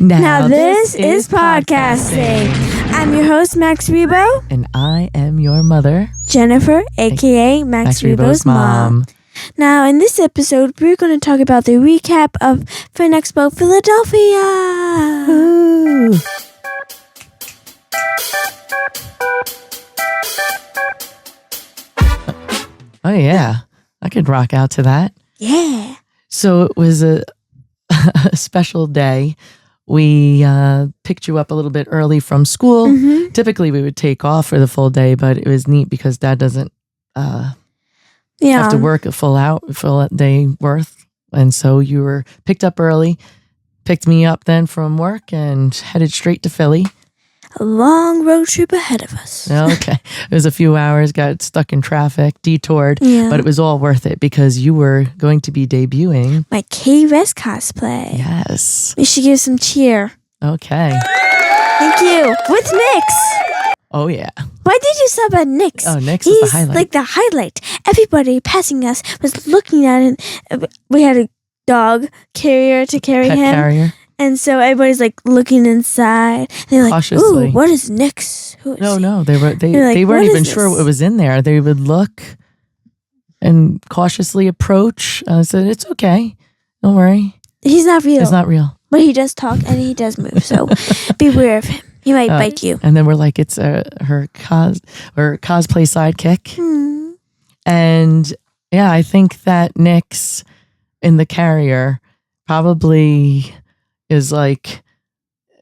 Now this is podcasting. I'm your host, Macsrebo. And I am your mother, Jennifer, a.k.a. Macsrebo's mom. Now, in this episode, we're going to talk about the recap of Fan Expo Philadelphia. Ooh. Oh, yeah. I could rock out to that. Yeah. So it was a special day. We picked you up a little bit early from school. Mm-hmm. Typically, we would take off for the full day, but it was neat because Dad doesn't have to work a full day worth. And so you were picked up early, picked me up then from work and headed straight to Philly. A long road trip ahead of us. Okay. It was a few hours, got stuck in traffic, detoured, but it was all worth it because you were going to be debuting my Vess cosplay. Yes. We should give some cheer. Okay. Thank you. With Nyx. Oh, yeah. Why did you stop at Nyx? Oh, Nyx is the highlight. He's like the highlight. Everybody passing us was looking at him. We had a dog carrier to carry Pet him. carrier. And so everybody's like looking inside. They're like, cautiously. "Ooh, what is Nyx? Who is he?" No. They weren't even sure what was in there. They would look and cautiously approach. I said, "It's okay. Don't worry. He's not real. It's not real." But he does talk and he does move. So beware of him. He might bite you. And then we're like, it's her cosplay sidekick. Hmm. And yeah, I think that Nyx in the carrier probably is like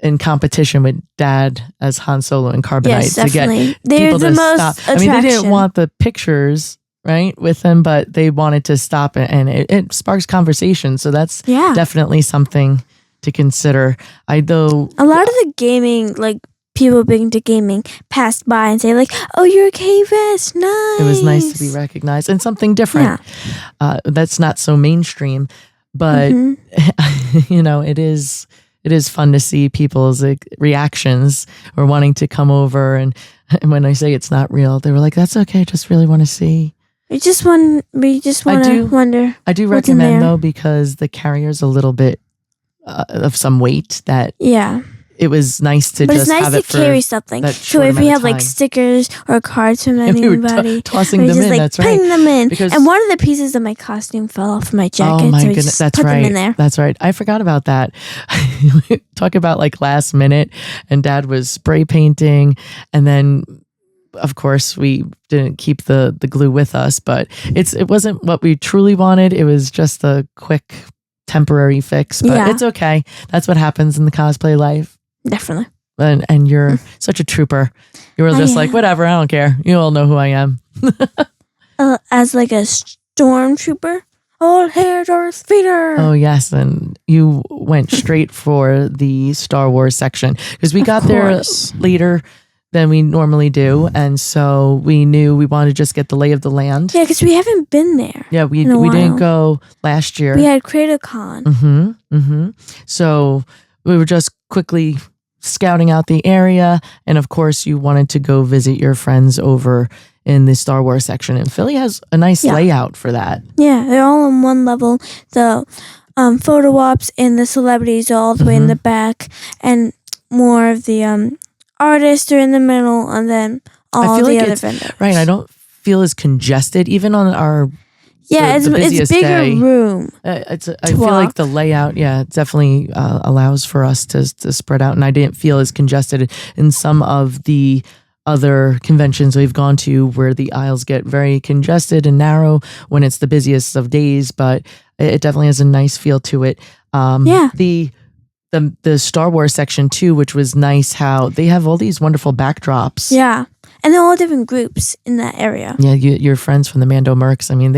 in competition with Dad as Han Solo and Carbonite. Yes, definitely. They're people the to most stop. attraction. I mean, they didn't want the pictures, right, with him, but they wanted to stop it, and it sparks conversation. So that's definitely something to consider. A lot of the gaming, like people big into gaming, passed by and say like, "Oh, you're a Vess, nice." It was nice to be recognized and something different. Yeah. That's not so mainstream, but you know, it is fun to see people's reactions or wanting to come over. And when I say it's not real, they were like, "That's okay. Just really want to see." We just want to wonder. I do recommend though, because the carrier's a little bit of some weight that it was nice to just have it for carry something. So if we have like stickers or cards from anybody, tossing them in, that's right. Putting them in. And one of the pieces of my costume fell off my jacket. Oh my so goodness, that's right. Them in there. That's right. I forgot about that. Talk about like last minute, and Dad was spray painting, and then of course we didn't keep the glue with us, but it wasn't what we truly wanted. It was just a quick temporary fix, but it's okay. That's what happens in the cosplay life. Definitely. And you're such a trooper. You were just like, whatever, I don't care. You all know who I am. As like a stormtrooper. Old hair Darth Vader. Oh, yes. And you went straight for the Star Wars section because we got there later than we normally do. And so we knew we wanted to just get the lay of the land. Yeah, because we haven't been there. Yeah, we didn't go last year. We had CreatorCon. So we were just quickly scouting out the area. And of course, you wanted to go visit your friends over in the Star Wars section. And Philly has a nice layout for that. Yeah, they're all on one level. The photo ops and the celebrities are all the way in the back. And more of the artists are in the middle. And then all the other vendors. Right, I don't feel as congested even on our... Yeah, it's bigger day. Room. I feel like the layout, definitely allows for us to spread out. And I didn't feel as congested in some of the other conventions we've gone to where the aisles get very congested and narrow when it's the busiest of days. But it definitely has a nice feel to it. The Star Wars section too, which was nice how they have all these wonderful backdrops. Yeah. And they're all different groups in that area. Yeah, your friends from the Mercs. I mean,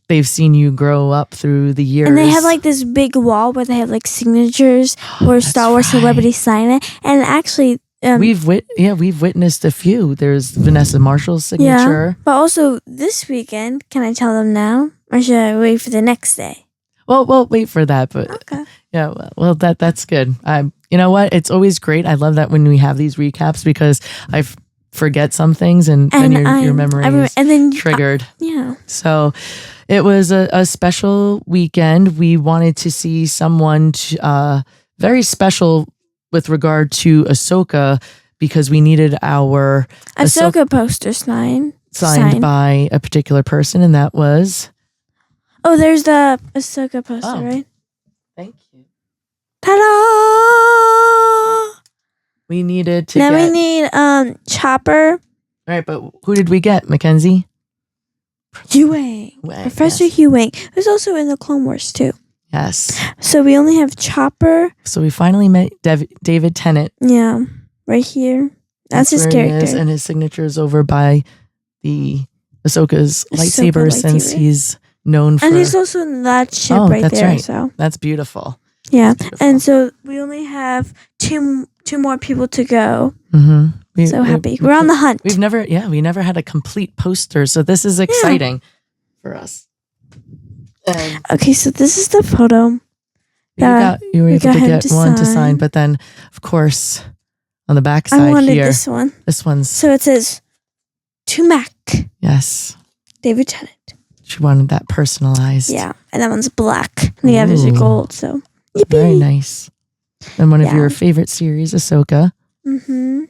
they've seen you grow up through the years. And they have like this big wall where they have like signatures where Star Wars celebrities sign it. And actually, we've witnessed a few. There's Vanessa Marshall's signature. Yeah, but also this weekend, can I tell them now, or should I wait for the next day? Well, we'll wait for that. But okay. Yeah, well, that's good. You know what? It's always great. I love that when we have these recaps because I forget some things and then your memory is triggered. Yeah. So it was a special weekend. We wanted to see someone very special with regard to Ahsoka, because we needed our Ahsoka poster signed by a particular person, and that was... Oh, there's the Ahsoka poster, right? Thank you. Ta-da! We needed to we need Chopper. All right, but who did we get, Mackenzie? Hewing. Professor Hewing, who's also in the Clone Wars too. Yes. So we only have Chopper. So we finally met David Tennant. Yeah, right here. That's his character. And his signature is over by the Ahsoka's lightsaber, since he's known for... And he's also in that ship right there. Right. So that's beautiful. Yeah. That's beautiful. And so we only have two more people to go. Mm-hmm. So happy. We're on the hunt. We never had a complete poster, so this is exciting for us. Okay, so this is the photo. You were able to get one to sign, but then, of course, on the back side I wanted here, this one. This one's... So it says, to Mac. Yes. David Tennant. She wanted that personalized. Yeah, and that one's black. And the others are gold, so yippee. Very nice. And one of your favorite series, Ahsoka. Mm-hmm.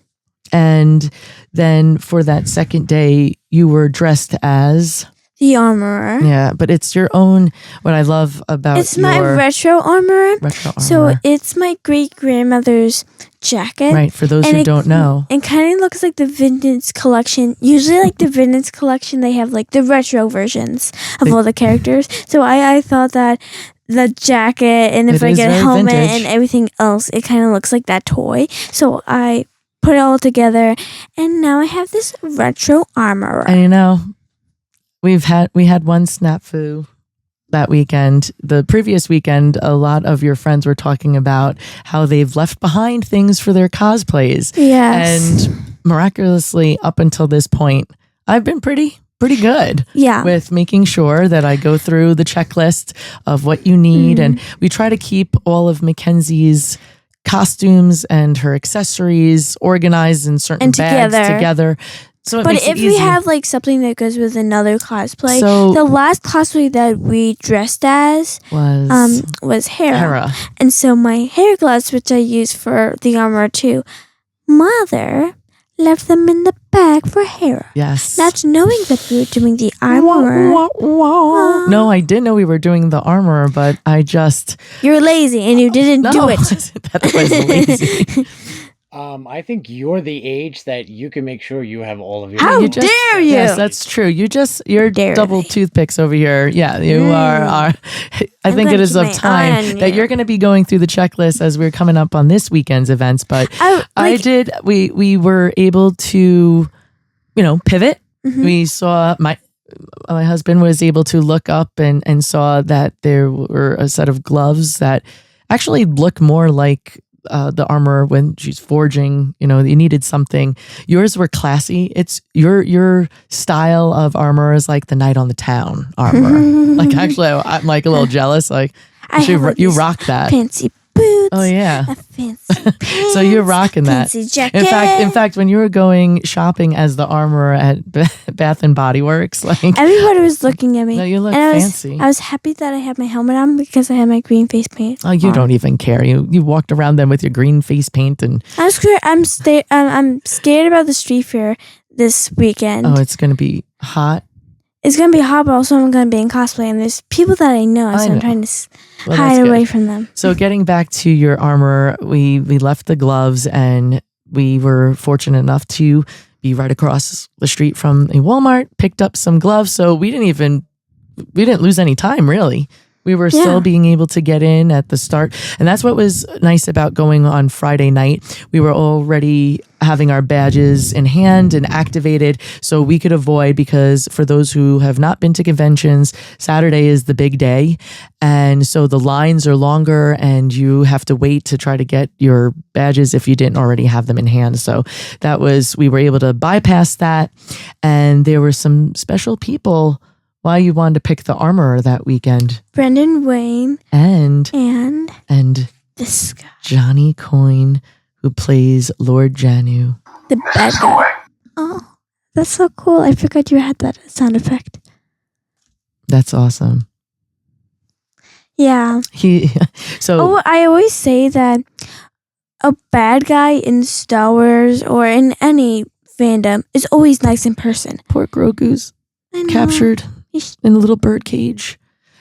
And then for that second day, you were dressed as... the armorer. Yeah, but it's your own... What I love about It's my retro armor. So it's my great-grandmother's jacket. Right, for those who don't know. It kind of looks like the vintage collection. Usually like the vintage collection, they have like the retro versions of all the characters. So I thought that the jacket, and if I get a helmet and everything else, it kind of looks like that toy. So I put it all together, and now I have this retro armor. And we had one snafu that weekend. The previous weekend, a lot of your friends were talking about how they've left behind things for their cosplays. Yes. And miraculously, up until this point, I've been pretty good with making sure that I go through the checklist of what you need. And we try to keep all of Mackenzie's costumes and her accessories organized in certain bags together. So but if we have like something that goes with another cosplay, the last cosplay that we dressed as was Hera. And so my hair gloves, which I use for the armor too, Mother left them in the bag for Hera. Yes. Not knowing that we were doing the armor. No, I did know we were doing the armor, but I just... You're lazy and you didn't do it. That was lazy. I think you're the age that you can make sure you have all of your... How dare you? Yes, that's true. You're double toothpicks over here. Yeah, you are. I think it is of time that you're going to be going through the checklist as we're coming up on this weekend's events. But we were able to, pivot. Mm-hmm. We saw my husband was able to look up and saw that there were a set of gloves that actually look more like the armor when she's forging. You needed something. Yours were classy. It's your style of armor is like the Knight on the Town armor. Like, actually, I'm like a little jealous. Like, you rock that fancy boots. Oh yeah, a fancy pants, so you're rocking that. Fancy jacket. In fact, when you were going shopping as the armorer at Bath and Body Works, like everybody was looking at me. No, you look fancy. I was happy that I had my helmet on because I had my green face paint. Oh, you don't even care. You walked around them with your green face paint, and I'm scared. I'm scared about the street fair this weekend. Oh, it's gonna be hot. It's going to be hot, but also I'm going to be in cosplay, and there's people that I know, so I'm trying to hide away from them. So getting back to your armor, we left the gloves, and we were fortunate enough to be right across the street from a Walmart, picked up some gloves, so we didn't lose any time, really. We were still being able to get in at the start. And that's what was nice about going on Friday night. We were already having our badges in hand and activated so we could avoid, because for those who have not been to conventions, Saturday is the big day. And so the lines are longer and you have to wait to try to get your badges if you didn't already have them in hand. So we were able to bypass that. And there were some special people why you wanted to pick the armorer that weekend. Brendan Wayne and this guy, Johnny Coyne, who plays Lord Janu, the bad guy. Oh, that's so cool! I forgot you had that sound effect. That's awesome. Yeah. I always say that a bad guy in Star Wars or in any fandom is always nice in person. Poor Grogu's I know. captured in a little bird cage.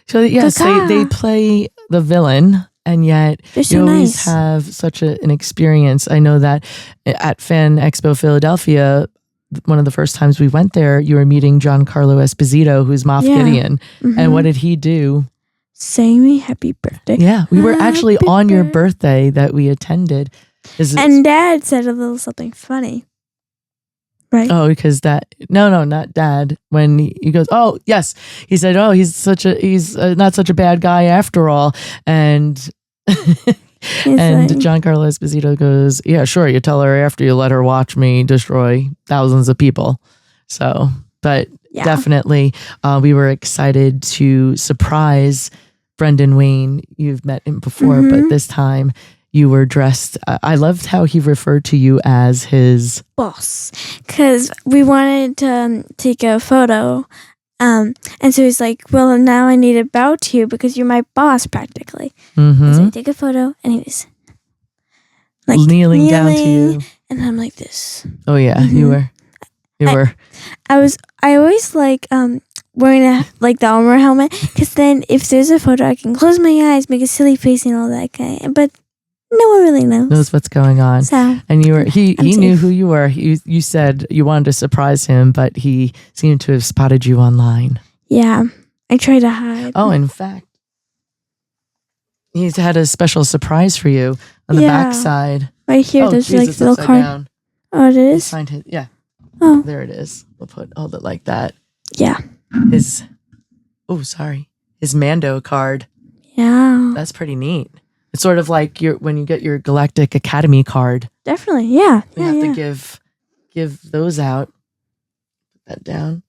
So yes, they play the villain, and yet They're so you always nice. have such an experience. I know that at Fan Expo Philadelphia, one of the first times we went there, you were meeting Giancarlo Esposito, who's Moff Gideon. And what did he do? Sang me happy birthday. Yeah, we were actually Happy on your birthday that we attended. And Dad said a little something funny. Right? Oh, because no, not Dad. When he goes, oh yes, he said, oh, he's not such a bad guy after all, and and Giancarlo Esposito goes, yeah, sure, you tell her after you let her watch me destroy thousands of people. So, but definitely, we were excited to surprise Brendan Wayne. You've met him before, but this time you were dressed. I loved how he referred to you as his boss, because we wanted to take a photo. And so he's like, well, now I need to bow to you because you're my boss practically. And so we take a photo and he was like kneeling down to you. And I'm like this. Oh yeah, you were. I always like wearing the armor helmet, because then if there's a photo I can close my eyes, make a silly face and all that kind. But no one really knows what's going on. So, and he knew who you were. You said you wanted to surprise him, but he seemed to have spotted you online. Yeah, I tried to hide. Oh, in fact, he's had a special surprise for you on the back side. Right here, there's Jesus, little card. Down. Oh, it is? He signed it. Yeah. Oh. There it is. We'll hold it like that. Yeah. His Mando card. Yeah. That's pretty neat. It's sort of like when you get your Galactic Academy card. Definitely, yeah. We have to give those out. Put that down.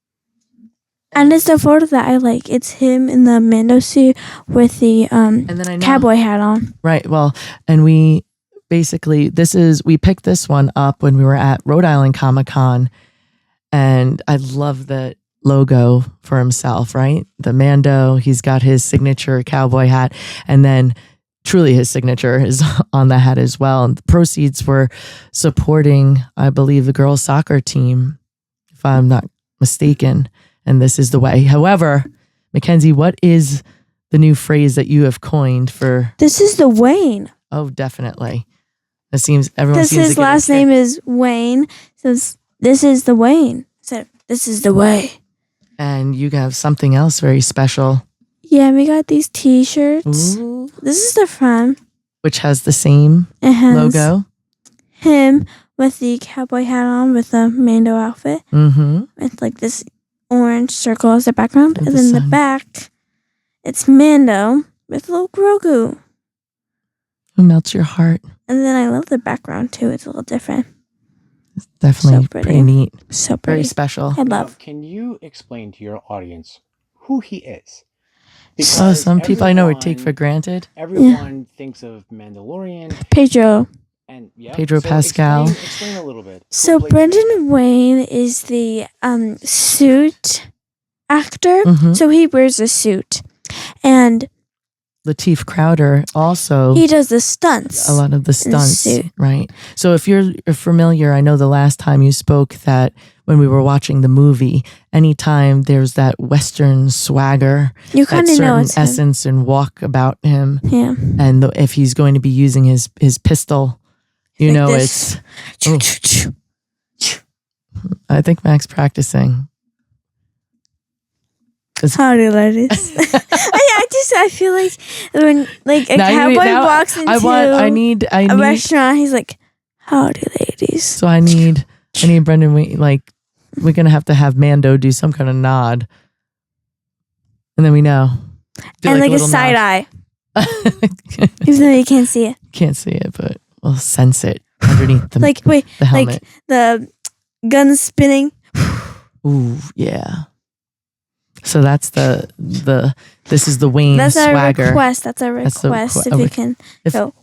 And it's the photo that I like. It's him in the Mando suit with the cowboy hat on. Right. Well, and we basically we picked this one up when we were at Rhode Island Comic-Con, and I love the logo for himself, right? The Mando, he's got his signature cowboy hat, and then truly his signature is on the hat as well. And the proceeds were supporting, I believe, the girls' soccer team, if I'm not mistaken. And this is the way. However, Mackenzie, what is the new phrase that you have coined for? This is the Wayne. Oh, definitely. It seems everyone seems to his last name is Wayne. So this is the Wayne. So this is the way. And you have something else very special. Yeah, we got these T-shirts. Ooh. This is the front, which has the same logo. Him with the cowboy hat on with the Mando outfit, with like this orange circle as the background, and then the back, it's Mando with little Grogu. Who melts your heart? And then I love the background too. It's a little different. It's definitely so pretty neat. So pretty. Very special. I love. Can you explain to your audience who he is? Because some people I know would take for granted. Everyone thinks of Mandalorian. Pedro. And Pedro Pascal. Explain a little bit. So Brendan Wayne is the suit actor. So he wears a suit. And Lateef Crowder also. He does the stunts. A lot of the stunts, right? So if you're familiar, I know the last time you spoke that when we were watching the movie, anytime there's that Western swagger, you kind of know it's essence and walk about him. Yeah. And if he's going to be using his pistol, you know it's. I think Mac's practicing. Howdy, ladies. I feel like when a cowboy walks into a restaurant, he's like, "Howdy, ladies." So I need Brendan. We're gonna have to have Mando do some kind of nod, and then we know. And like a side eye, even though you can't see it. Can't see it, but we'll sense it underneath the the helmet. Like the gun spinning. Ooh, yeah. So that's this is the Wayne that's swagger. That's a request. If you can go.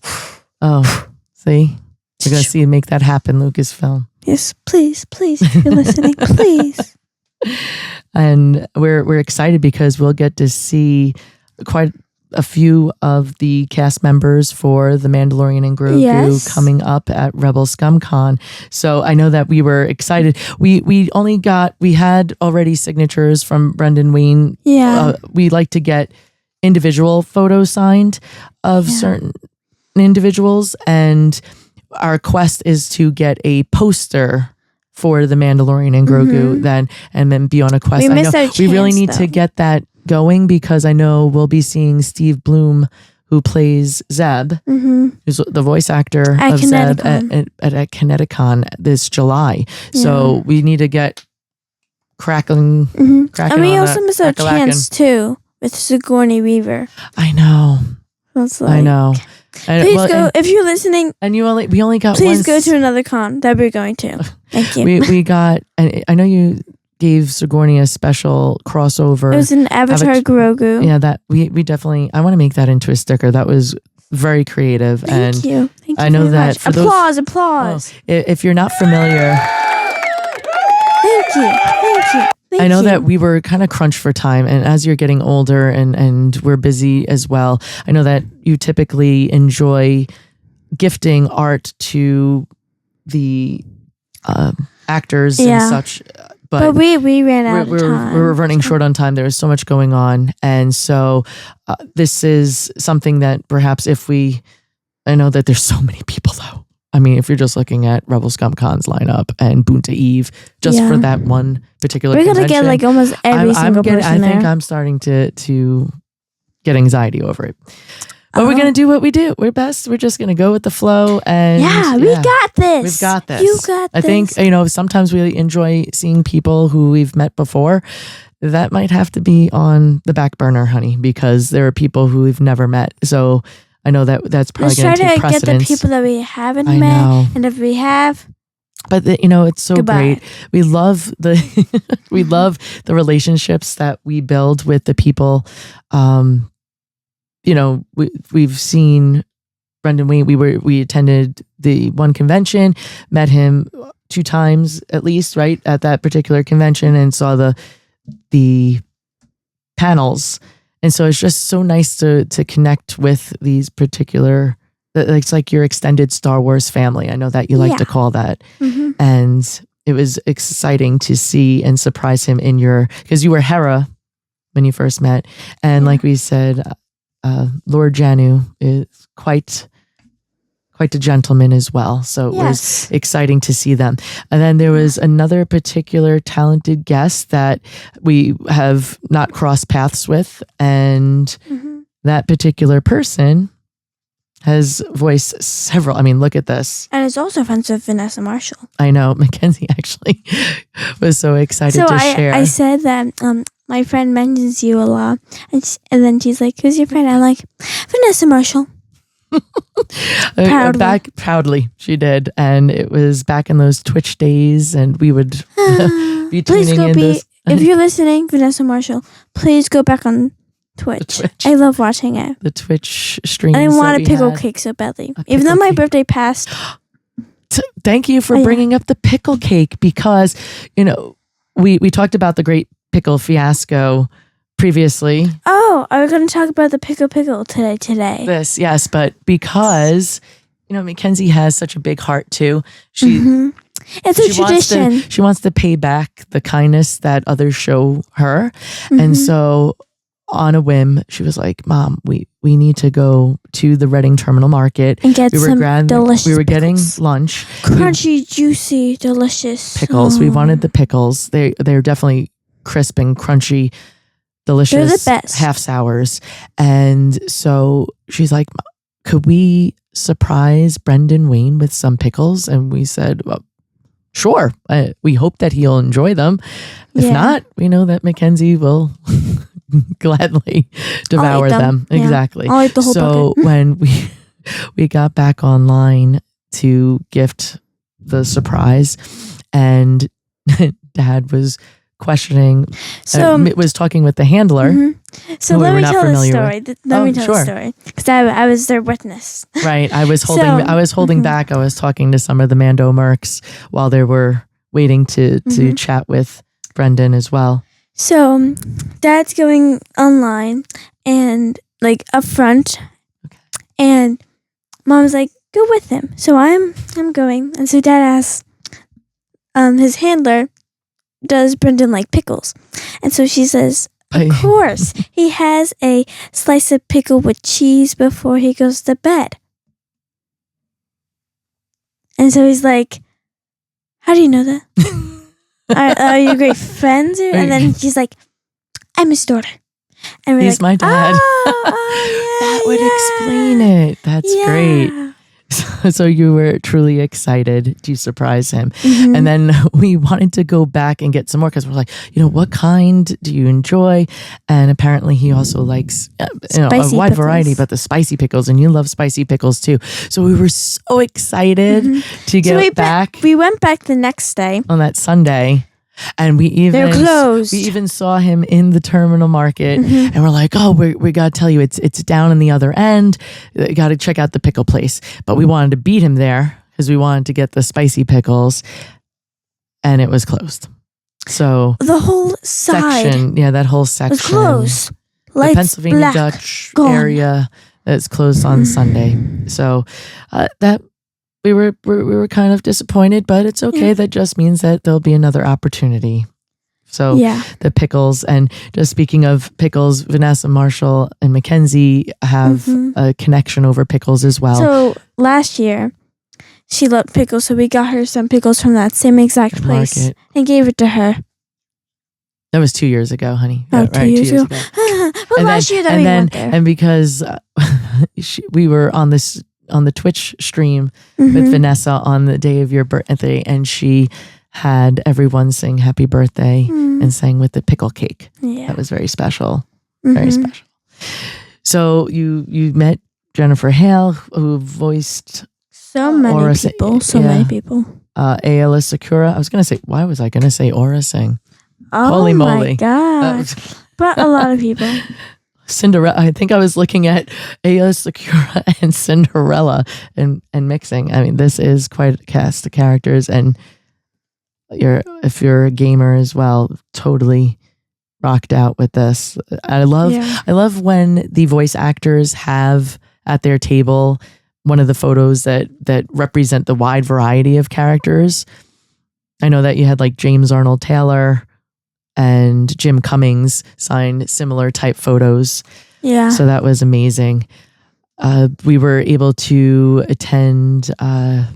Oh, see? We're going to see you make that happen, Lucasfilm. Yes, please, if you're listening, please. And we're excited because we'll get to see quite a few of the cast members for The Mandalorian and Grogu coming up at Rebel Scum Con. So I know that we were excited. We had already signatures from Brendan Wayne. Yeah. We like to get individual photos signed of certain individuals, and our quest is to get a poster for The Mandalorian and Grogu and then be on a quest. We really need to get that going, because I know we'll be seeing Steve Bloom, who plays Zeb, who's the voice actor of Zeb at Kineticon this July. So we need to get cracking. And we also missed our chance too with Sigourney Weaver. I know. I know. Please go if you're listening. And we only got. Please go to another con that we're going to. Thank you. We got. And I know you gave Sigourney a special crossover. It was an Avatar Grogu. Yeah, that we definitely. I want to make that into a sticker. That was very creative. Thank you. Thank you. I know that. For applause. If you're not familiar. Thank you. I know that we were kind of crunched for time, and as you're getting older and we're busy as well, I know that you typically enjoy gifting art to the actors and such. But we ran out of time. We were running short on time. There was so much going on. And so this is something that perhaps I know that there's so many people though. I mean, if you're just looking at Rebel Scum Con's lineup and Boonta Eve, just for that one particular convention. We're going to get almost every single person there. I think I'm starting to get anxiety over it. But we're going to do what we do. We're best. We're just going to go with the flow. And we got this. We've got this. You got this. I think, sometimes we enjoy seeing people who we've met before. That might have to be on the back burner, honey, because there are people who we've never met. So I know that's probably going to take precedence. Let's try to get the people that we haven't met. And if we have... But it's so goodbye. great. We love the relationships that we build with the people. We've seen Brendan Wayne. We attended the one convention, met him 2 times at least, right, at that particular convention, and saw the panels. And so it's just so nice to connect with these particular. It's like your extended Star Wars family. I know that you like to call that, and it was exciting to see and surprise him because you were Hera when you first met, and like we said. Lord Janu is quite a gentleman as well. So it was exciting to see them. And then there was another particular talented guest that we have not crossed paths with. And that particular person has voiced several. I mean, look at this. And it's also friends with Vanessa Marshall. I know. Mackenzie actually was so excited to share. I said that my friend mentions you a lot. And then she's like, who's your friend? I'm like, Vanessa Marshall. Proudly, she did. And it was back in those Twitch days, and we would be tuning in this. If you're listening, Vanessa Marshall, please go back on Twitch. I love watching it. The Twitch streams. I want a pickle cake so badly. Even though my birthday passed. Thank you for bringing up the pickle cake, because, we talked about the great pickle fiasco previously. Oh, are we going to talk about the pickle today? This, yes, but because, Mackenzie has such a big heart too. It's a tradition. She wants to pay back the kindness that others show her. And so on a whim, she was like, Mom, we need to go to the Reading Terminal Market and get some delicious We were getting pickles. lunch. Crunchy, juicy, delicious. Pickles. We wanted the pickles. They're definitely crisp and crunchy, delicious. They're the best. Half sours. And so she's like, could we surprise Brendan Wayne with some pickles? And we said, well, sure. We hope that he'll enjoy them. If not, we know that Mackenzie will gladly devour them. Yeah. Exactly. I'll eat the whole bucket. When we got back online to gift the surprise, and Dad was questioning, was talking with the handler. So let me tell the story. Let me tell the story, because I was their witness. Right. I was holding back. I was talking to some of the Mando Mercs while they were waiting to chat with Brendan as well. So Dad's going online, and like up front, Okay. and Mom's like, "Go with him." So I'm going, and so Dad asks, his handler, "Does Brendan like pickles?" And so she says, "Of course, he has a slice of pickle with cheese before he goes to bed." And so he's like, "How do you know that? Are you great friends?" And then she's like, "I'm his daughter." And we're He's my dad. Oh, yeah, that would explain it. That's great. So you were truly excited to surprise him. Mm-hmm. And then we wanted to go back and get some more because we're like, what kind do you enjoy? And apparently he also likes a wide pickles. variety, but the spicy pickles, and you love spicy pickles too. So we were so excited to get back. We went back the next day. On that Sunday. And they're closed. We even saw him in the terminal market, and we're like, "Oh, we got to tell you, it's down in the other end. You got to check out the pickle place." But we wanted to beat him there because we wanted to get the spicy pickles, and it was closed. So the whole side, that whole section was closed. The Pennsylvania Dutch area is closed on Sunday. So that. We were kind of disappointed, but it's okay. That just means that there'll be another opportunity. So the pickles, and just speaking of pickles, Vanessa, Marshall, and Mackenzie have a connection over pickles as well. So last year, she loved pickles, so we got her some pickles from that same exact place market. And gave it to her. That was 2 years ago, honey. Oh, 2 years ago. Well, last year that we went there. And because we were on the Twitch stream with Vanessa on the day of your birthday, and she had everyone sing happy birthday and sang with the pickle cake. Yeah. That was very special. Very special. So you met Jennifer Hale, who voiced so many people. Many people. Ayala Sakura. I was going to say, why was I going to say Aura Singh? Oh, holy moly. My God. But a lot of people. Cinderella. I think I was looking at Aya Sakura and Cinderella and mixing. I mean, this is quite a cast of characters, and if you're a gamer as well, totally rocked out with this. I love when the voice actors have at their table one of the photos that represent the wide variety of characters. I know that you had like James Arnold Taylor and Jim Cummings signed similar type photos. Yeah. So that was amazing. We were able to attend, what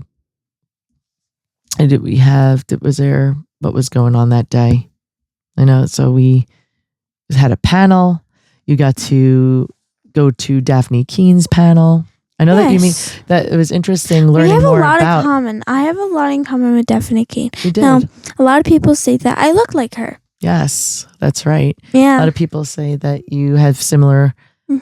was going on that day? I know. So we had a panel. You got to go to Dafne Keen's panel. I know that you mean that it was interesting learning more about. We have a lot in common. I have a lot in common with Dafne Keen. You did. Now, a lot of people say that I look like her. Yes, that's right. Yeah. A lot of people say that you have similar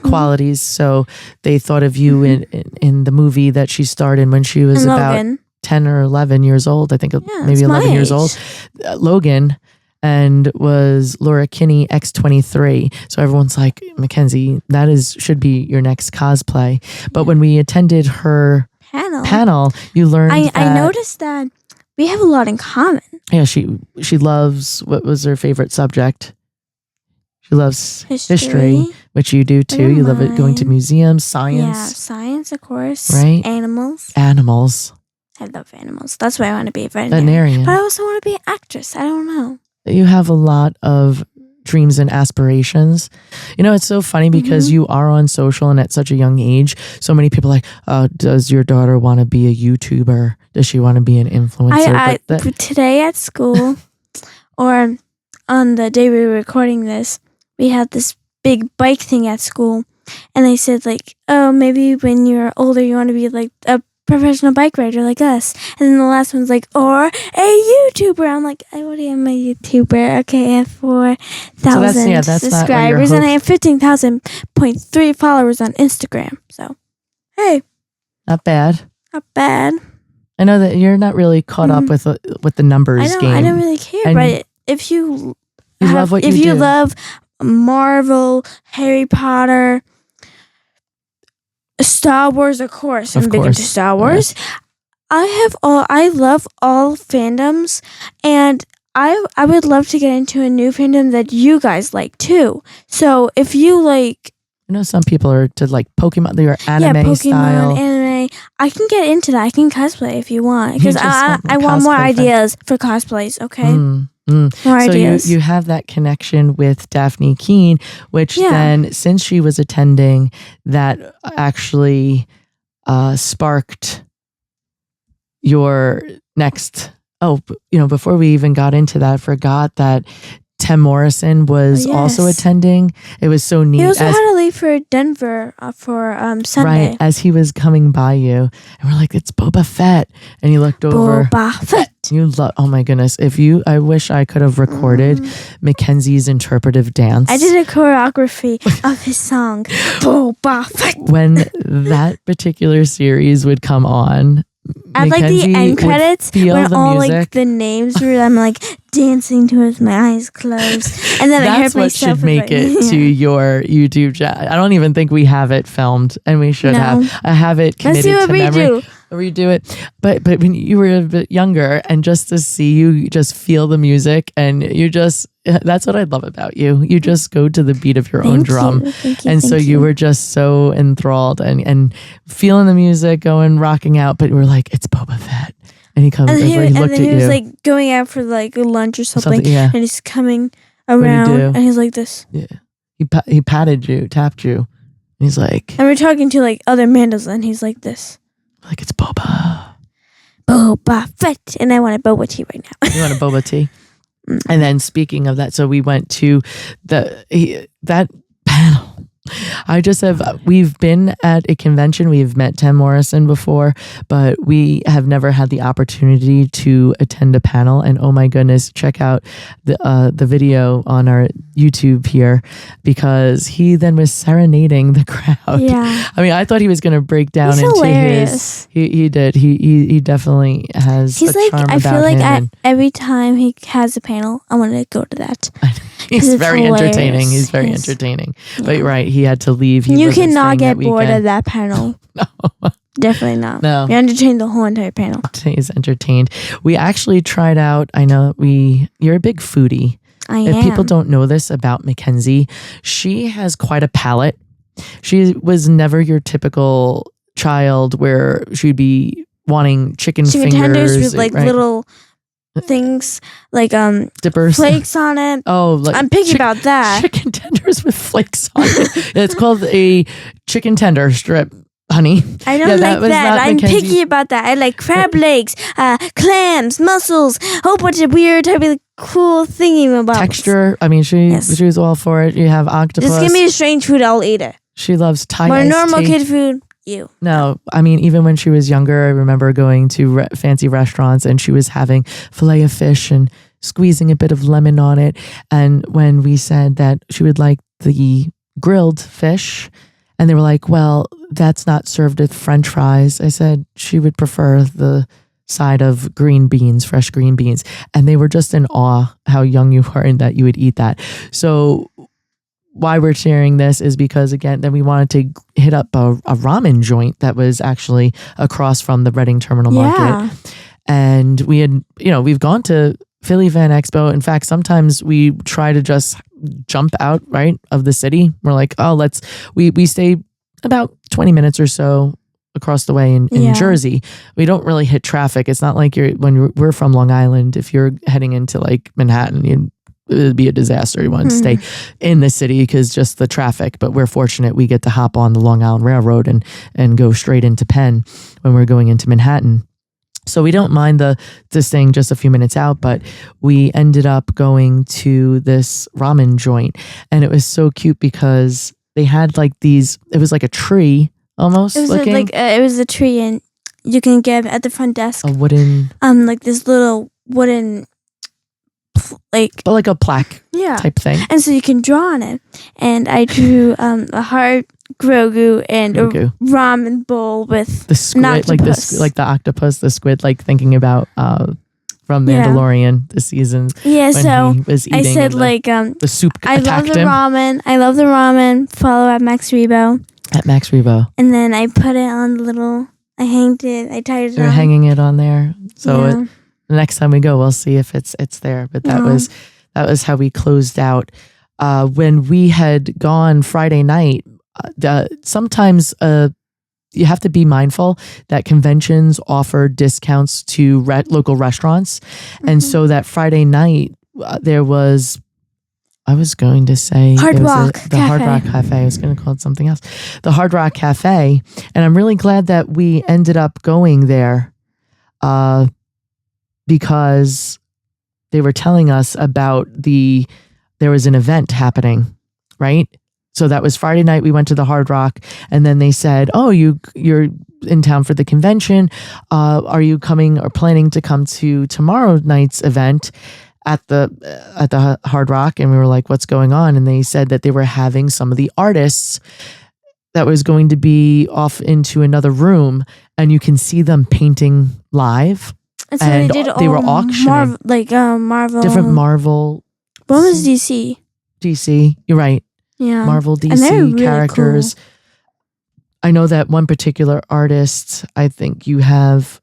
qualities. So they thought of you in the movie that she starred in when she was about 10 or 11 years old. I think maybe 11 years old. Logan, and was Laura Kinney X23. So everyone's like, Mackenzie, that should be your next cosplay. But when we attended her panel, you learned I noticed that we have a lot in common. Yeah, she loves, what was her favorite subject? She loves history, which you do too. You love it, going to museums, science. Yeah, science, of course. Right? Animals. I love animals. That's why I want to be a veterinarian. But I also want to be an actress. I don't know. You have a lot of dreams and aspirations. It's so funny because you are on social, and at such a young age, so many people are like, does your daughter want to be a YouTuber? Does she want to be an influencer? Today at school, or on the day we were recording this, we had this big bike thing at school, and they said like, oh, maybe when you're older you want to be like a professional bike rider like us. And then the last one's like, or a YouTuber. I'm like, I already am a YouTuber. Okay, I have 4,000 subscribers, and I have 15,000.3 followers on Instagram. So, hey, not bad. Not bad. I know that you're not really caught up with the numbers game. I don't really care, but if you love what you do. Love Marvel, Harry Potter, Star Wars, of course. I'm big into Star Wars. Yeah. I love all fandoms, and I would love to get into a new fandom that you guys like too. So if you like I know some people are to like Pokemon, they are anime style. Anime. I can get into that. I can cosplay if you want, because I want more ideas for cosplays. Okay, more ideas. So you have that connection with Dafne Keen, which then, since she was attending, that actually sparked your next. Oh, before we even got into that, I forgot that Tim Morrison was also attending. It was so neat. He also had to leave for Denver for Sunday. Right, as he was coming by you, and we're like, "It's Boba Fett," and he looked over. Boba Fett. Oh my goodness! I wish I could have recorded Mackenzie's interpretive dance. I did a choreography of his song, Boba Fett. When that particular series would come on, I'd like the end credits when all like the names were. I'm like dancing to it with my eyes closed, and then I heard myself. That's what should make it to your YouTube channel. I don't even think we have it filmed, and we should have. I have it committed to memory. Redo it, but when you were a bit younger, and just to see you just feel the music, and that's what I love about you. You just go to the beat of your own drum. And so you were just so enthralled and feeling the music, rocking out, but we're like, it's Boba Fett. And he comes, and he looked at you. He was like going out for like lunch or something, and he's coming around, and he's like this. Yeah, he patted you, tapped you, and he's like, and we're talking to like other Mandos, and he's like this. Like, it's Boba Fett, and I want a boba tea right now. You want a boba tea? And then speaking of that, so we went to that panel. We've been at a convention. We've met Tim Morrison before, but we have never had the opportunity to attend a panel. And oh my goodness, check out the video on our YouTube here, because he then was serenading the crowd. Yeah. I mean, I thought he was going to break down He's into hilarious. He did. He definitely has. He's a like, charm I feel about like him every time he has a panel, I want to go to that. He's very hilarious. entertaining. He's very entertaining. But right, he had to leave. You cannot get bored of that panel. No. Definitely not. No. You're entertained the whole entire panel. He's entertained. We actually tried out, you're a big foodie. I am. If people don't know this about Mackenzie, she has quite a palate. She was never your typical child where she'd be wanting chicken fingers. Tenders with like little things like dippers, flakes on it. Oh, like I'm picky about that. Chicken tenders with flakes on it. It's called a chicken tender strip, honey. I don't like that. I'm picky about that. I like crab legs, clams, mussels, whole bunch of weird type of cool thingy about texture. I mean, she was all for it. You have octopus. Just give me a strange food, I'll eat it. She loves Thai More iced normal tea. kid food. You. No, I mean, even when she was younger, I remember going to fancy restaurants and she was having filet of fish and squeezing a bit of lemon on it. And when we said that she would like the grilled fish, and they were like, well, that's not served with French fries. I said she would prefer the side of green beans, fresh green beans. And they were just in awe how young you were and that you would eat that. So why we're sharing this is because, again, then we wanted to hit up a ramen joint that was actually across from the Reading Terminal Market. And we had, we've gone to Philly Fan Expo. In fact, sometimes we try to just jump out of the city. We're like, oh, we stay about 20 minutes or so across the way in Jersey. We don't really hit traffic. It's not like we're from Long Island. If you're heading into like Manhattan, it would be a disaster. You want to stay in the city because just the traffic. But we're fortunate we get to hop on the Long Island Railroad and go straight into Penn when we're going into Manhattan. So we don't mind the staying just a few minutes out, but we ended up going to this ramen joint, and it was so cute because they had like these. It was like a tree almost. It was it was a tree, and you can get at the front desk a wooden like this little wooden. But like a plaque type thing. And so you can draw on it. And I drew a heart, Grogu, and a ramen bowl with the squid, like the octopus, the squid, like thinking about from Mandalorian this season. Yeah, so he was eating I said the soup I love the ramen. I love the ramen. Follow at Macsrebo. At Macsrebo. And then I put it on I hanged it. I tied it on. You're hanging it on there. So the next time we go, we'll see if it's there. But that was how we closed out. When we had gone Friday night, sometimes you have to be mindful that conventions offer discounts to local restaurants. And so that Friday night, there was, I was going to say Hard it was Rock the Hard Rock Cafe. I was going to call it something else. The Hard Rock Cafe. And I'm really glad that we ended up going there because they were telling us about there was an event happening, right? So that was Friday night. We went to the Hard Rock, and then they said, "Oh, you're in town for the convention. Are you coming or planning to come to tomorrow night's event at the Hard Rock?" And we were like, "What's going on?" And they said that they were having some of the artists that was going to be off into another room, and you can see them painting live. And so they were auctioning Marvel, different Marvel. What was DC? DC, you're right. Yeah, Marvel, DC really characters. Cool. I know that one particular artist, I think you have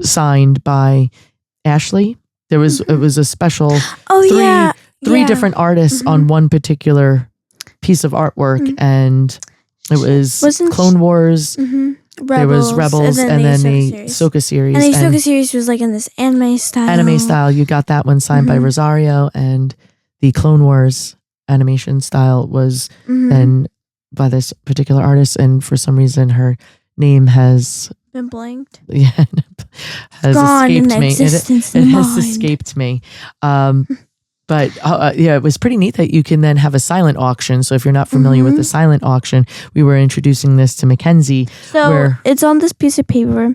signed by Ashley. It was a special three different artists on one particular piece of artwork, and it was Clone Wars. There was Rebels, and then the Ahsoka series. And the Ahsoka series was like in this anime style. You got that one signed by Rosario, and the Clone Wars animation style was then by this particular artist, and for some reason her name has been blanked. Yeah, has gone escaped in me. Existence It has escaped me. But it was pretty neat that you can then have a silent auction. So if you're not familiar with the silent auction, we were introducing this to Mackenzie. So it's on this piece of paper,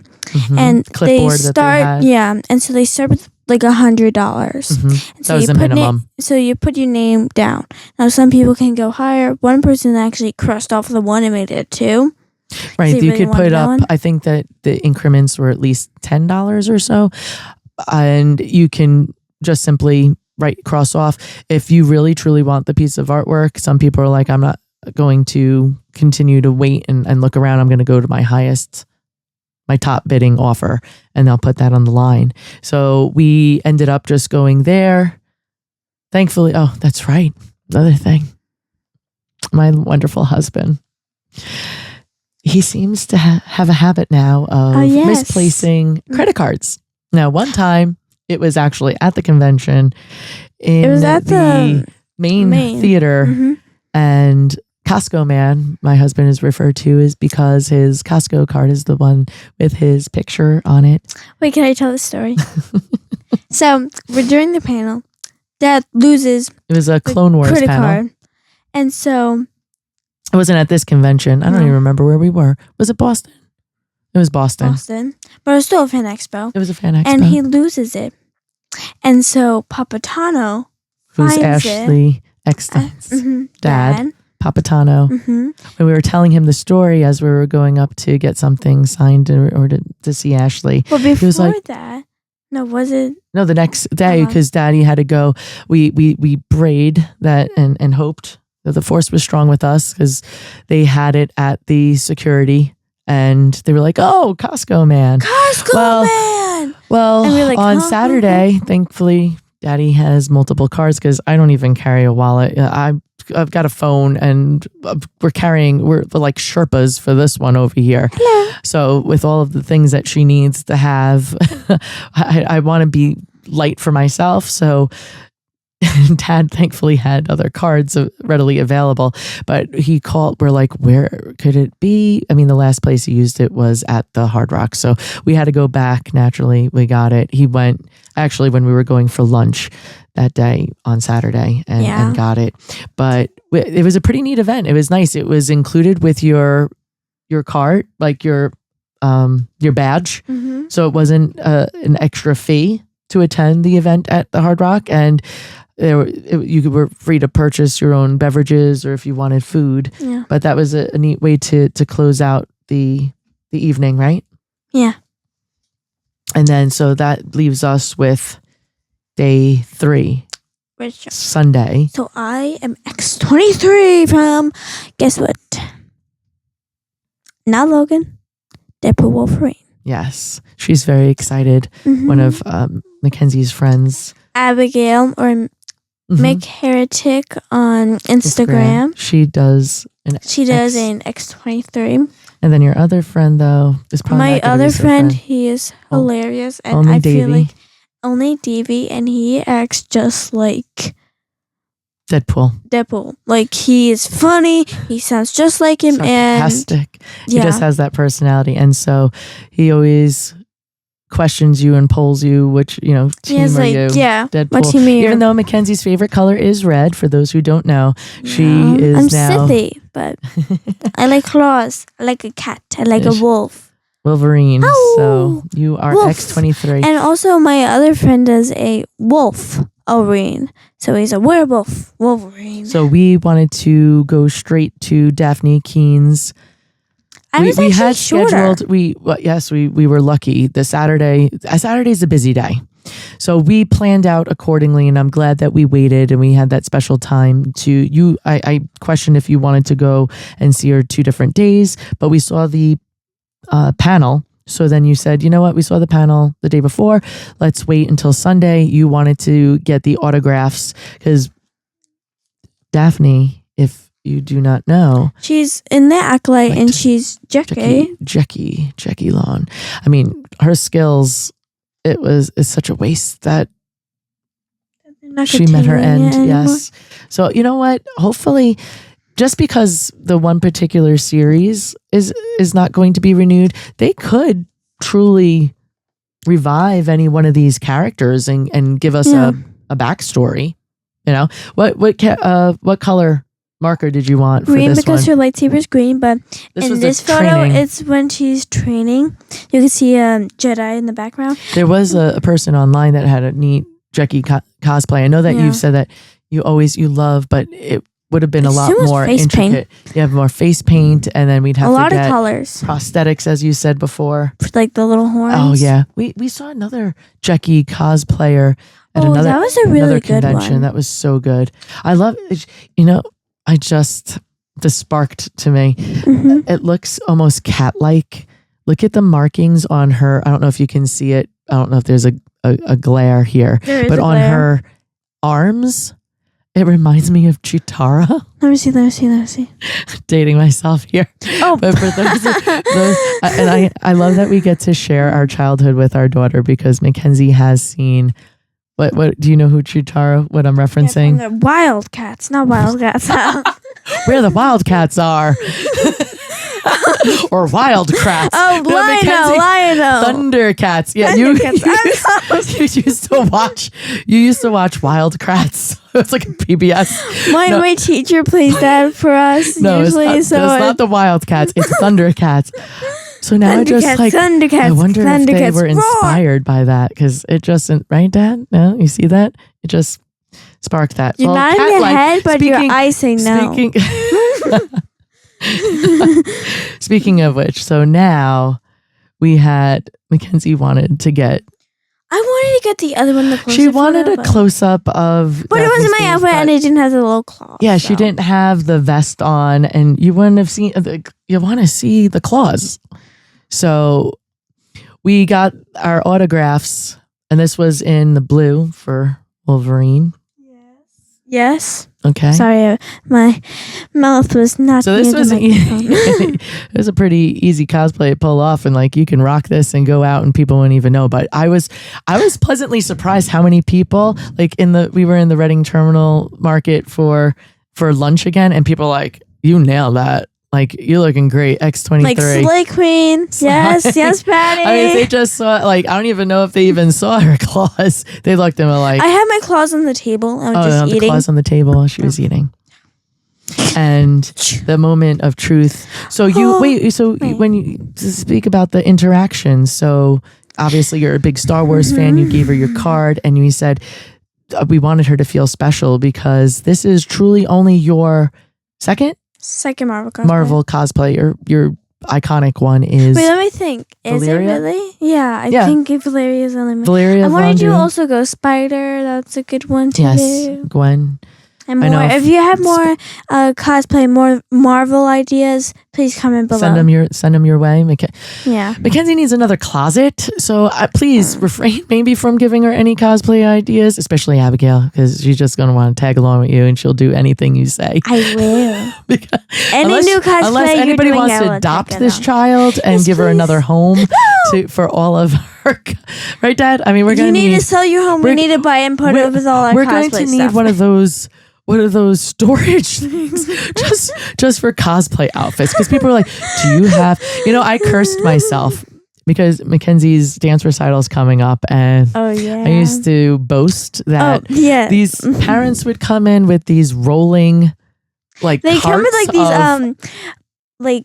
and clipboard and so they start with like $100. That was the minimum. So you put your name down. Now some people can go higher. One person actually crossed off the 1 and made it 2. Right, you could put up. I think that the increments were at least $10 or so, and you can just simply cross off. If you really truly want the piece of artwork, some people are like, I'm not going to continue to wait and look around. I'm going to go to my top bidding offer, and they'll put that on the line. So we ended up just going there. Thankfully, oh, that's right. Another thing, my wonderful husband, he seems to have a habit now of misplacing credit cards. Now, one time it was actually at the convention in the main theater, and Costco man, my husband is referred to, is because his Costco card is the one with his picture on it. Wait, can I tell the story? So we're during the panel. Dad loses. It was a Clone Wars credit panel. card, and so it wasn't at this convention. I don't even remember where we were. Was it Boston? It was Boston. But it was still a Fan Expo. It was a Fan Expo, and he loses it, and so Papatano, who's Ashley Exton's dad. Papatano. When we were telling him the story as we were going up to get something signed or to see Ashley. Well, before that, no, was it? No, the next day, because Daddy had to go. We prayed that and hoped that the force was strong with us, because they had it at the security, and they were like, "Oh, Costco man, man." Well, and we were like, on Saturday, thankfully, Daddy has multiple cards, because I don't even carry a wallet. I've got a phone, and we're like Sherpas for this one over here. Hello. So with all of the things that she needs to have, I want to be light for myself. So Dad thankfully had other cards readily available, but he called. We're like, where could it be? I mean, the last place he used it was at the Hard Rock. So we had to go back. Naturally, we got it. He went actually when we were going for lunch that day on Saturday and got it. But it was a pretty neat event. It was nice. It was included with your cart, like your badge. So it wasn't an extra fee to attend the event at the Hard Rock, and you were free to purchase your own beverages or if you wanted food. Yeah. But that was a neat way to close out the evening, right? Yeah. And then so that leaves us with day 3, Sunday. So I am X-23 from, guess what? Not Logan, Deadpool Wolverine. Yes, she's very excited. One of Mackenzie's friends, Abigail, or Make Heretic on Instagram. She does She does an X-23. And then your other friend, though, is probably my not gonna other be so friend. fun. He is hilarious, and Only I Davey. feel like only Davey, and he acts just like Deadpool. Like, he is funny. He sounds just like him, Sarcastic. and He just has that personality, and so he always questions you and polls you, which team are you? Deadpool. What team are you? Even though Mackenzie's favorite color is red, for those who don't know, she is I'm now Sithy, but I like claws. I like a cat. I like a wolf. Wolverine. Ow! So you are Wolf. X-23. And also, my other friend is a wolf Wolverine. So he's a werewolf Wolverine. So we wanted to go straight to Dafne Keen's. We had scheduled. We were lucky. Saturday's a busy day, so we planned out accordingly, and I'm glad that we waited and we had that special time to you. I questioned if you wanted to go and see her 2 different days, but we saw the panel. So then you said, you know what? We saw the panel the day before. Let's wait until Sunday. You wanted to get the autographs because Dafne, if you do not know, she's in the Acolyte, and she's Jackie Lawn. I mean, her skills, it's such a waste that she met her end. Yes. So you know what? Hopefully, just because the one particular series is not going to be renewed, they could truly revive any one of these characters and give us a backstory. What color marker did you want for green? this Because one? her lightsaber's green, but in this photo, it's when she's training. You can see a Jedi in the background. There was a person online that had a neat Jackie cosplay. I know that you've said that you love, but it would have been a lot more intricate. You have more face paint, and then we'd have a to lot get of colors, prosthetics, as you said before, like the little horns. Oh yeah, we saw another Jackie cosplayer at another that was a really good convention. one. That was so good. I love it. This sparked to me. Mm-hmm. It looks almost cat-like. Look at the markings on her. I don't know if you can see it. I don't know if there's a glare here, but on her arms, it reminds me of Chitara. Let me see. Dating myself here. Oh, but for those, and I love that we get to share our childhood with our daughter because Mackenzie has seen. What do you know who Chitara? What I'm referencing? Yeah, Wildcats, not Wildcats. Where the Wildcats are. Or Wildcrats. Oh, Lionel. Thundercats. Yeah, you used to watch Wildcrats. It's like a PBS. My teacher plays that for us usually. It's not the Wildcats. It's Thundercats. So now I just I wonder if they were inspired by that because it just, right, Dad? No, you see that? It just sparked that. You're not in your head, but your eyes say no. Speaking of which, so now Mackenzie wanted to get. I wanted to get the other one. She wanted a close up of. But it wasn't my outfit, and it didn't have the little claws. Yeah, she didn't have the vest on, and you wouldn't have seen. You want to see the claws. So we got our autographs, and this was in the blue for Wolverine. Yes. Okay. Sorry, my mouth was not. So this was it was a pretty easy cosplay to pull off, and you can rock this and go out, and people wouldn't even know. But I was pleasantly surprised how many people we were in the Reading Terminal Market for lunch again, and people you nailed that. You're looking great, X-23. Slay Queen. Yes, Patty. I mean, they just saw, I don't even know if they even saw her claws. They looked at me I had my claws on the table. I was just eating. The claws on the table while she was eating. And the moment of truth. So when you to speak about the interaction, so obviously you're a big Star Wars fan. You gave her your card and you said, we wanted her to feel special because this is truly only your second Marvel cosplay. Your iconic one is. Wait, let me think. Is Valeria? it really? Yeah, I think Valeria is only. Valeria. I wanted to also go Spider. That's a good one too. Yes, Gwen. And I know. if you have more cosplay, more Marvel ideas, please comment below. Send them your way. Yeah. Mackenzie needs another closet, so please refrain maybe from giving her any cosplay ideas, especially Abigail, because she's just going to want to tag along with you, and she'll do anything you say. I will. unless, new cosplay unless anybody wants to adopt this child and give her another home for all of her, right, Dad? I mean, we're going to need to sell your home. We need to buy and put it with all our cosplay stuff. We're going to need one of those storage things just for cosplay outfits, because people are like, do you have, I cursed myself because Mackenzie's dance recital is coming up, and I used to boast that these parents would come in with these rolling they come with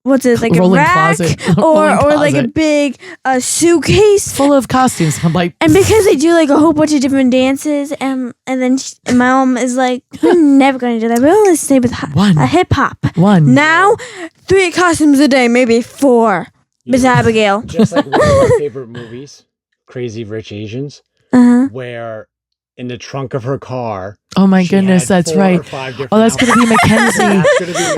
what's it, like a rack or like a big suitcase full of costumes. I'm like, and because they do like a whole bunch of different dances, and then my mom is like, we're never going to do that. We only stay with hip hop. Now 3 costumes a day, maybe 4. Miss Abigail. Just like one of my favorite movies, Crazy Rich Asians, where in the trunk of her car. Oh my goodness, that's right. Oh, that's going to be Mackenzie.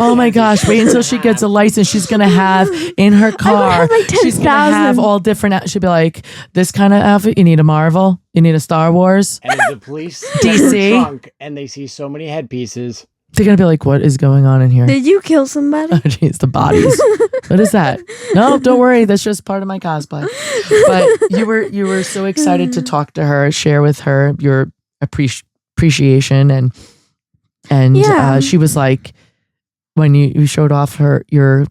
Oh my gosh, wait until she gets a license. She's going to have in her car, she's going to have all different, she'll be like, this kind of outfit, you need a Marvel, you need a Star Wars. And if the police DC trunk and they see so many headpieces, they're going to be like, what is going on in here? Did you kill somebody? Oh jeez, the bodies. What is that? No, don't worry. That's just part of my cosplay. But you were so excited to talk to her, share with her your appreciation, and she was like, when you showed off your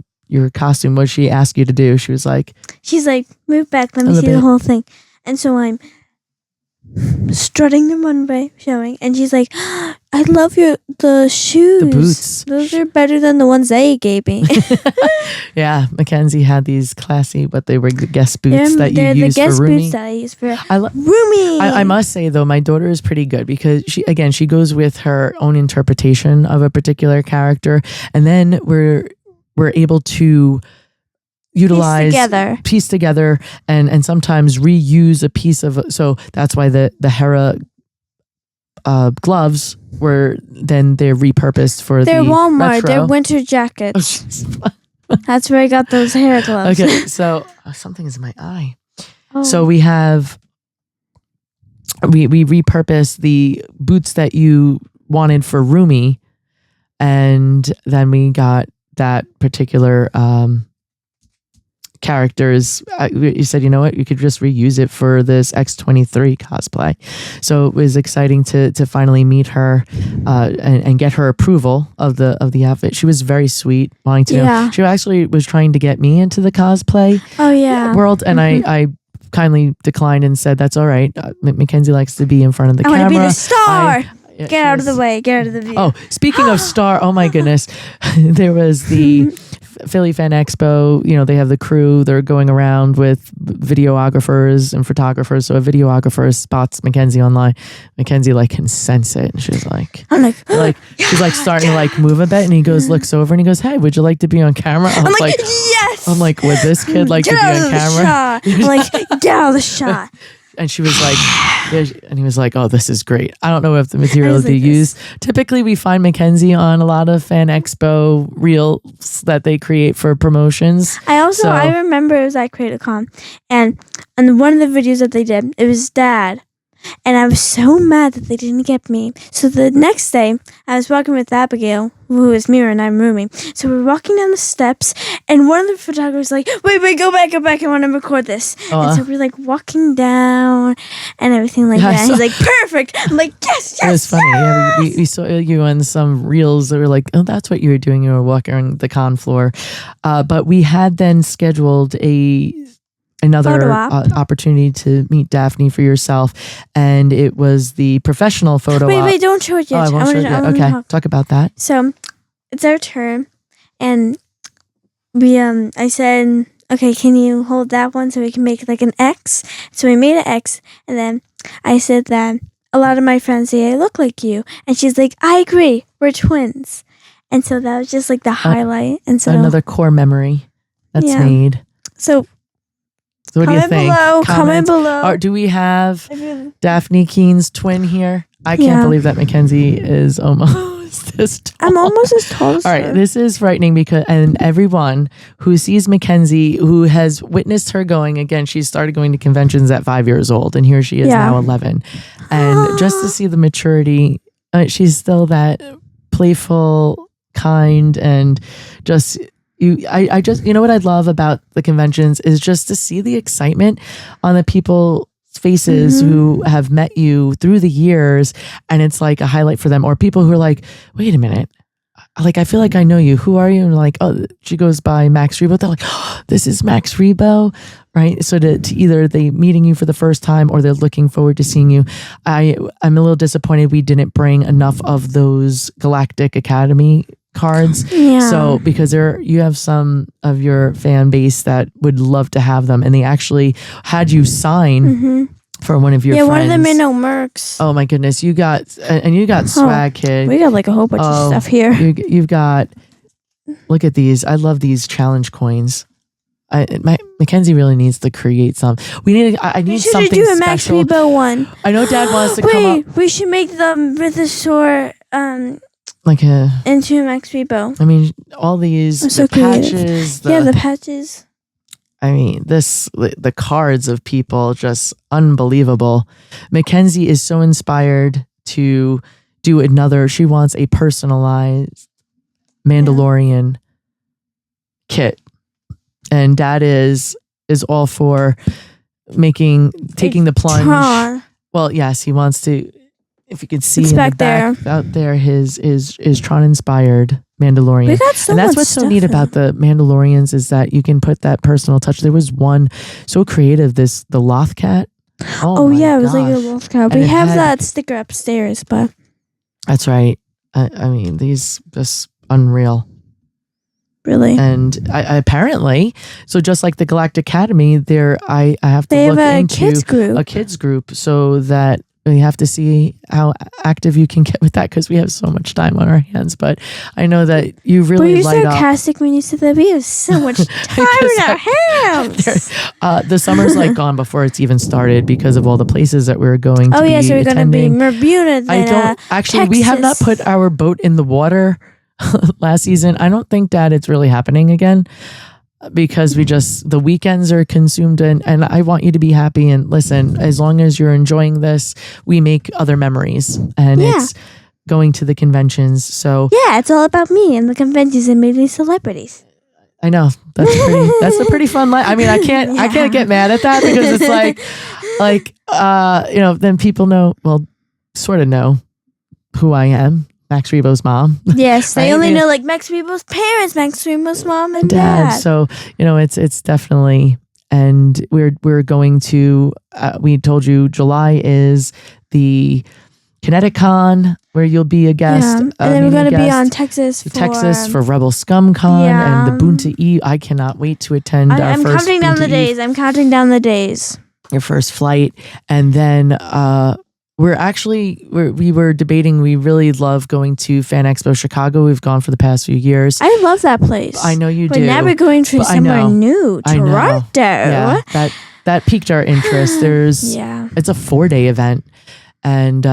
costume, what she asked you to do, she's like, move back, let me see the whole thing. And so I'm strutting the runway, showing, and she's like, I love the shoes, the boots. Those are better than the ones they gave me. Yeah, Mackenzie had these classy, but they were the guest boots that you used for Rumi. They're the guest boots that I use for Rumi. I must say though, my daughter is pretty good, because she goes with her own interpretation of a particular character, and then we're able to utilize, piece together, and sometimes reuse a piece of. So that's why the Hera gloves they're repurposed for they're the Walmart. Metro. They're winter jackets. That's where I got those hair gloves. Okay, so something is in my eye. Oh. So we have we repurposed the boots that you wanted for Rumi, and then we got that particular characters. You said, you know what, you could just reuse it for this X-23 cosplay. So it was exciting to finally meet her and get her approval of the outfit. She was very sweet, wanting to know. She actually was trying to get me into the cosplay world, and I kindly declined and said, that's all right. Mackenzie likes to be in front of the camera. I want to be the star. Get out of the way. Get out of the view. Oh, speaking of star, oh my goodness. There was the Philly Fan Expo. They have the crew. They're going around with videographers and photographers. So a videographer spots Mackenzie online. Mackenzie can sense it. And she's like, she's starting to move a bit. And he looks over and he goes, hey, would you like to be on camera? I'm like, yes. I'm like, would this kid like to be on camera? I'm like, get out of the shot. And she was like, and he was like, oh, this is great. I don't know if the material they use. Typically, we find Mackenzie on a lot of Fan Expo reels that they create for promotions. I remember it was at CreativeCon, and one of the videos that they did, it was Dad. And I was so mad that they didn't get me. So the next day, I was walking with Abigail, who is Mira, and I'm Rumi. So we're walking down the steps, and one of the photographers was like, wait, go back, I want to record this. And so we're walking down and everything like that. And he's like, perfect. I'm like, yes. It was funny. Yeah, we saw you on some reels that were like, oh, that's what you were doing. You were walking on the con floor. But we had then scheduled another opportunity to meet Dafne for yourself, and it was the professional photo op. Wait, don't show it yet. Oh, I won't show it yet. Okay, talk about that. So it's our turn, and I said, okay, can you hold that one so we can make an X? So we made an X, and then I said that a lot of my friends say I look like you, and she's like, I agree, we're twins. And so that was just the highlight. And so another core memory that's made. So what do you think? Comment below. Do we have Dafne Keen's twin here? I can't believe that Mackenzie is almost this tall. I'm almost as tall as All her. right, this is frightening because, and everyone who sees Mackenzie, who has witnessed her going, again, she started going to conventions at 5 years old, and here she is now 11. And just to see the maturity, she's still that playful, kind, and just... I just, you know what I love about the conventions is just to see the excitement on the people's faces who have met you through the years, and it's like a highlight for them. Or people who are like, wait a minute, like I feel like I know you. Who are you? And like, oh, she goes by Macsrebo. They're like, oh, this is Macsrebo, right? So to either they meeting you for the first time or they're looking forward to seeing you. I'm a little disappointed we didn't bring enough of those Galactic Academy cards. So because you have some of your fan base that would love to have them, and they actually had you sign for one of your friends. One of them in Mercs. Oh my goodness, you got swag, kid. We got like a whole bunch of stuff here. You've got, look at these. I love these challenge coins. Mackenzie really needs to create some. I need something do a special. Macsrebo one. I know Dad wants to come up. We should make them with the sword into Macsrebo. I mean, all these so patches. The patches. I mean, the cards of people, just unbelievable. Mackenzie is so inspired to do another. She wants a personalized Mandalorian kit, and Dad is all for taking the plunge. Tron. Well, yes, he wants to. If you could see It's in back the back out there, his is Tron inspired Mandalorian. We got so and that's much what's so stuff neat about the Mandalorians is that you can put that personal touch. There was one so creative, the Loth cat. Oh yeah, it was like a Loth cat. And We have that sticker upstairs, but that's right. I mean, these just unreal. Really? And I apparently, so just like the Galactic Academy, I have to look into a kids group so that we have to see how active you can get with that because we have so much time on our hands. But I know that you really light up. Were you sarcastic when you said that? We have so much time in our hands. The summer's like gone before it's even started because of all the places that we're going to be so we're going to be attending. Bermuda. Actually, we have not put our boat in the water last season. I don't think, Dad, it's really happening again. Because the weekends are consumed and I want you to be happy and listen, as long as you're enjoying this, we make other memories and it's going to the conventions. So it's all about me and the conventions and meeting celebrities. I know that's a pretty fun life. I mean, I can't get mad at that because it's like, then people sort of know who I am. Macsrebo's mom. Yes, they only know like Macsrebo's parents, Macsrebo's mom and dad. So it's definitely, and we're going to. We told you July is the KineticCon where you'll be a guest, and then we're going to be on Texas for Rebel Scum Con and the Boonta E. I cannot wait to attend. I'm counting down the days. I'm counting down the days. Your first flight, and then. We were debating. We really love going to Fan Expo Chicago. We've gone for the past few years. I love that place. I know you do. But now we're going to somewhere new, Toronto. Yeah, that piqued our interest. It's a 4-day event. And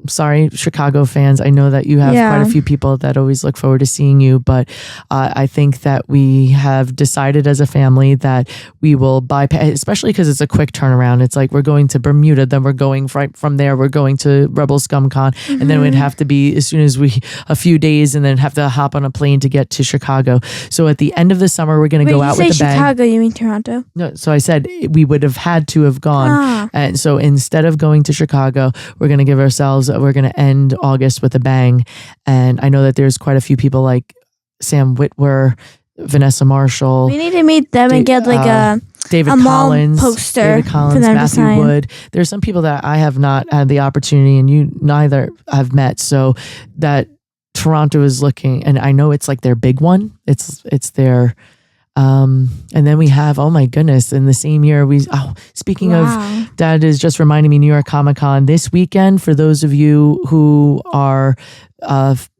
sorry, Chicago fans. I know that you have quite a few people that always look forward to seeing you, but I think that we have decided as a family that we will bypass, especially because it's a quick turnaround. It's like we're going to Bermuda, then we're going from there, we're going to Rebel Scum Con, and then we'd have to be as soon as a few days, and then have to hop on a plane to get to Chicago. So at the end of the summer, we're going to go out with a bang. Chicago, you mean Toronto? No, so I said we would have had to have gone, and so instead of going to Chicago, we're going to end August with a bang. And I know that there's quite a few people like Sam Witwer, Vanessa Marshall. We need to meet them and get like a Collins poster David Collins, for them Matthew to sign. Wood. There's some people that I have not had the opportunity and you neither have met. So that Toronto is looking, and I know it's like their big one. It's their and then we have, oh my goodness, in the same year speaking of, Dad is just reminding me, New York Comic Con this weekend. For those of you who are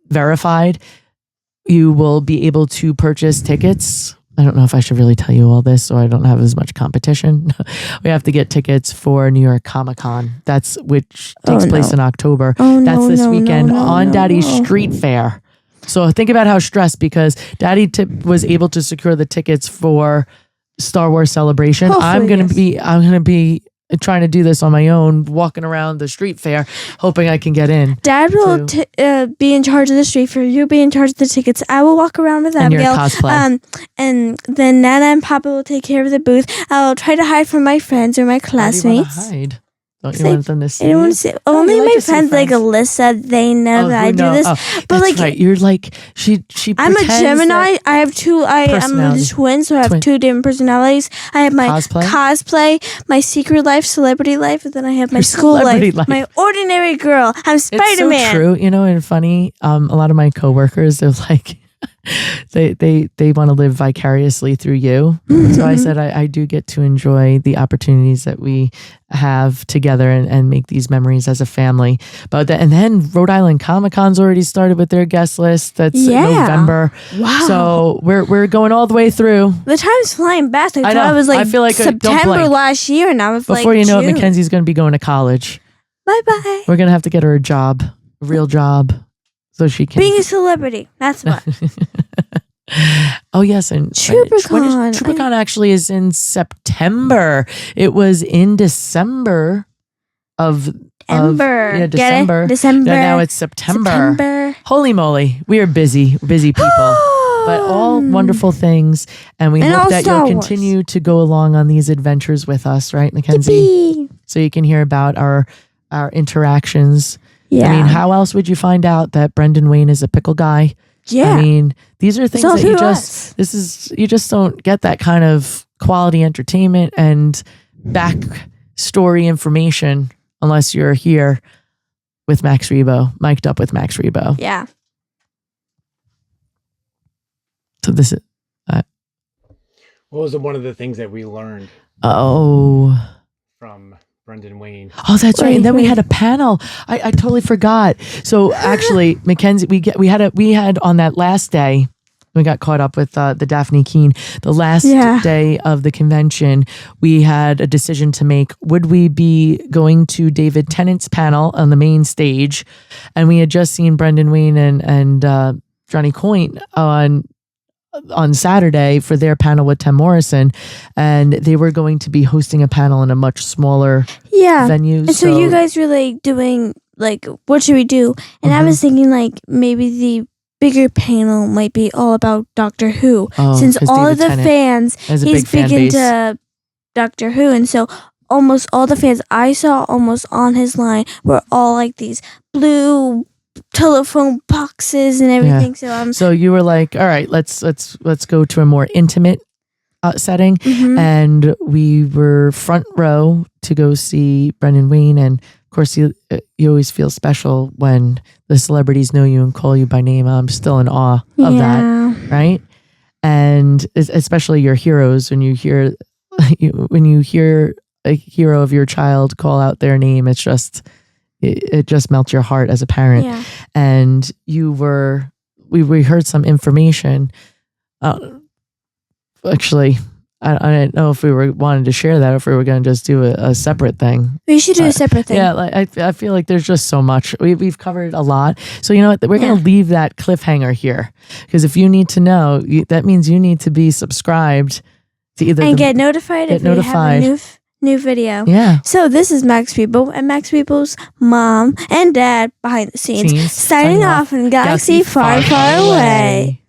verified, you will be able to purchase tickets. I don't know if I should really tell you all this so I don't have as much competition. We have to get tickets for New York Comic-Con. Which takes place in October. That's this weekend on Daddy's Street Fair. So think about how stressed, because Daddy was able to secure the tickets for Star Wars Celebration. Hopefully, I'm gonna be trying to do this on my own, walking around the street fair, hoping I can get in. Dad will be in charge of the street fair. You'll be in charge of the tickets. I will walk around with Abigail. And then Nana and Papa will take care of the booth. I'll try to hide from my friends or my classmates. How do you want to hide? Don't you want them to see? I don't want to see. Only my friends like Alyssa. They know that I do this. But that's right. You're like she. I'm a Gemini. I have two. I'm a twin, so I have two different personalities. I have my cosplay, my secret life, celebrity life, and then I have my school life, my ordinary girl. I'm Spider-Man. It's so true. And funny. A lot of my coworkers, they're like, they want to live vicariously through you. So I said I do get to enjoy the opportunities that we have together and make these memories as a family. And then Rhode Island Comic-Con's already started with their guest list. That's in November. Wow. So we're going all the way through. The time's flying fast. I thought it was I feel like September last year, and I was before you know it, Mackenzie's going to be going to college. Bye-bye. We're going to have to get her a real job. So she can being a celebrity. That's what. Oh yes, and TrooperCon actually is in September. It was in December of December. December. December. Yeah, now it's September. Holy moly, we are busy people. But all wonderful things, and we hope that you'll continue to go along on these adventures with us, right, Mackenzie? Yippee. So you can hear about our interactions. Yeah. I mean, how else would you find out that Brendan Wayne is a pickle guy? Yeah. I mean, these are things that you just don't get that kind of quality entertainment and backstory information unless you're here with Macsrebo, mic'd up with Macsrebo. Yeah. So this is what was one of the things that we learned from Brendan Wayne? Oh, that's right. And then we had a panel. I totally forgot. So actually, Mackenzie, we had on that last day, we got caught up with the Dafne Keen. The last day of the convention, we had a decision to make. Would we be going to David Tennant's panel on the main stage? And we had just seen Brendan Wayne and Johnny Coyne on Saturday for their panel with Tim Morrison, and they were going to be hosting a panel in a much smaller venue. And so you guys were like doing like, what should we do? And I was thinking like maybe the bigger panel might be all about Doctor Who, since all David of the Tennant fans, he's big into Doctor Who, and so almost all the fans I saw almost on his line were all like these blue telephone boxes and everything. So you were like, all right, let's go to a more intimate setting, and we were front row to go see Brendan Wayne. And of course, you always feel special when the celebrities know you and call you by name. I'm still in awe of that, right? And especially your heroes, when you hear a hero of your child call out their name, it just melts your heart as a parent. Yeah. And we heard some information. Actually, I didn't know if we wanted to share that or if we were going to just do a separate thing. We should do a separate thing. Yeah, I feel like there's just so much. We've covered a lot. So you know what? We're going to leave that cliffhanger here, because if you need to know, that means you need to be subscribed to either get notified if we have a new video. Yeah. So this is Macsrebo and Macsrebo's mom and dad behind the scenes signing off in Galaxy far, far away.